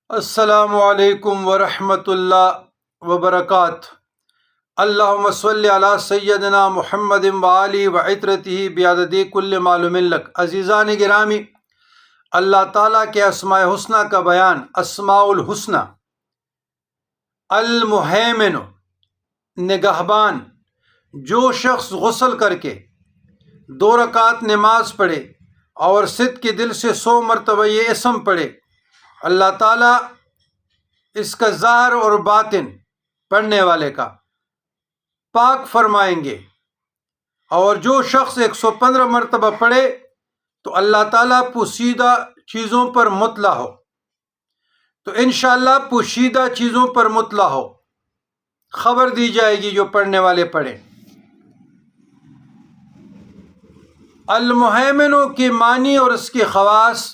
السلام علیکم ورحمۃ اللہ وبرکاتہ۔ اللہم صلی علی سیدنا محمد وآلہ وعطرتہ بعدد کل معلوم لک۔ عزیزان گرامی، اللہ تعالیٰ کے اسماء حسنہ کا بیان۔ اسماء الحسنہ: المہیمن، نگہبان۔ جو شخص غسل کر کے 2 رکعت نماز پڑھے اور صدق کے دل سے 100 مرتبہ یہ اسم پڑھے، اللہ تعالیٰ اس کا ظاہر اور باطن پڑھنے والے کا پاک فرمائیں گے۔ اور جو شخص 115 مرتبہ پڑھے تو اللہ تعالیٰ پوشیدہ چیزوں پر مطلع ہو۔ تو انشاءاللہ پوشیدہ چیزوں پر مطلع ہو، خبر دی جائے گی جو پڑھنے والے پڑھیں۔ المہیمن کے معنی اور اس کے خواص